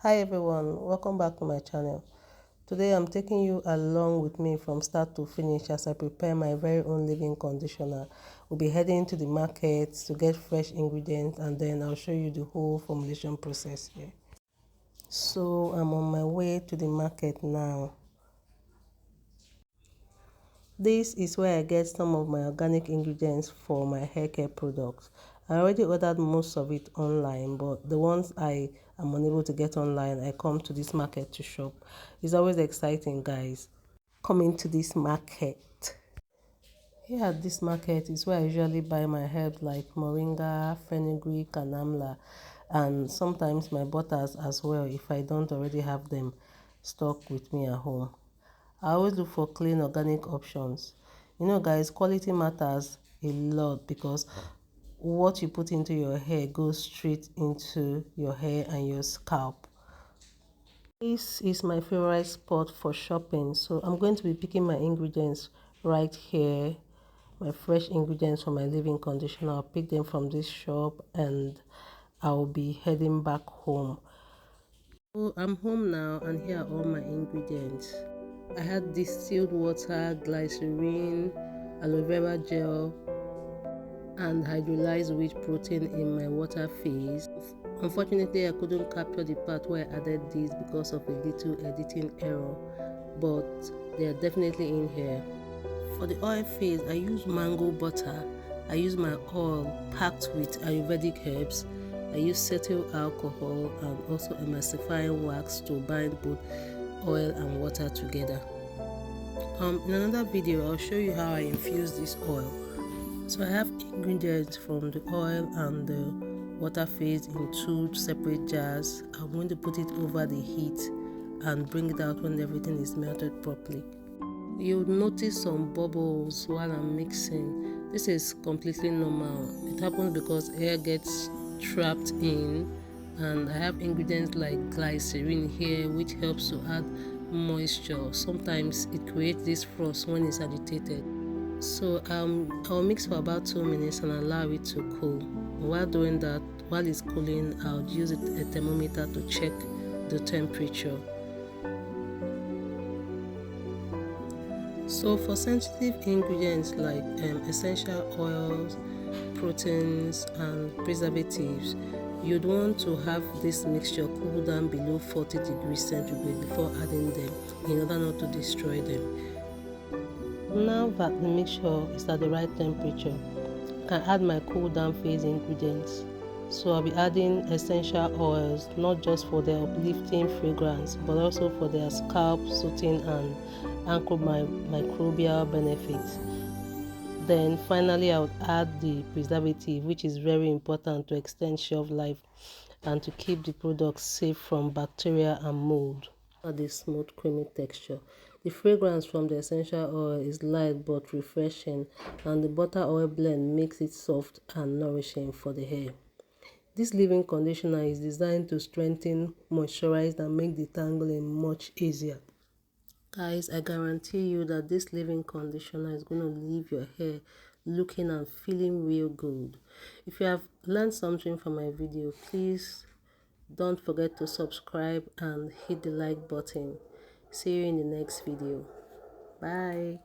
Hi everyone, welcome back to my channel. Today I'm taking you along with me from start to finish as I prepare my very own leave-in conditioner. We'll be heading to the market to get fresh ingredients, and then I'll show you the whole formulation process here. So I'm on my way to the market now. This is where I get some of my organic ingredients for my hair care products. I already ordered most of it online, but the ones I am unable to get online, I come to this market to shop. It's always exciting, guys, coming to this market. Here at this market is where I usually buy my herbs like moringa, fenugreek, and amla, and sometimes my butters as well if I don't already have them stocked with me at home. I always look for clean organic options. You know, guys, quality matters a lot because what you put into your hair goes straight into your hair and your scalp. This is my favorite spot for shopping, so I'm going to be picking my ingredients right here. My fresh ingredients for my leave-in conditioner. I'll pick them from this shop and I'll be heading back home. So I'm home now, and here are all my ingredients. I had distilled water, glycerin, aloe vera gel, and hydrolyzed wheat protein in my water phase. Unfortunately, I couldn't capture the part where I added these because of a little editing error, but they are definitely in here. For the oil phase, I use mango butter. I use my oil packed with Ayurvedic herbs. I use cetyl alcohol and also emulsifying wax to bind both oil and water together. In another video, I'll show you how I infuse this oil. So I have ingredients from the oil and the water phase in two separate jars. I'm going to put it over the heat and bring it out when everything is melted properly. You'll notice some bubbles while I'm mixing. This is completely normal. It happens because air gets trapped in, and I have ingredients like glycerin here which helps to add moisture. Sometimes it creates this frost when it's agitated. So I'll mix for about 2 minutes and allow it to cool. While doing that, while it's cooling, I'll use a thermometer to check the temperature. So for sensitive ingredients like essential oils, proteins, and preservatives, you'd want to have this mixture cool down below 40 degrees centigrade before adding them in order not to destroy them. Now that the mixture is at the right temperature, I can add my cool down phase ingredients. So I'll be adding essential oils, not just for their uplifting fragrance, but also for their scalp soothing and antimicrobial benefits. Then finally I would add the preservative, which is very important to extend shelf life and to keep the products safe from bacteria and mold. Add a smooth creamy texture. The fragrance from the essential oil is light but refreshing, and the butter oil blend makes it soft and nourishing for the hair. This leave-in conditioner is designed to strengthen, moisturize, and make detangling much easier. Guys, I guarantee you that this leave-in conditioner is going to leave your hair looking and feeling real good. If you have learned something from my video, please don't forget to subscribe and hit the like button. See you in the next video. Bye.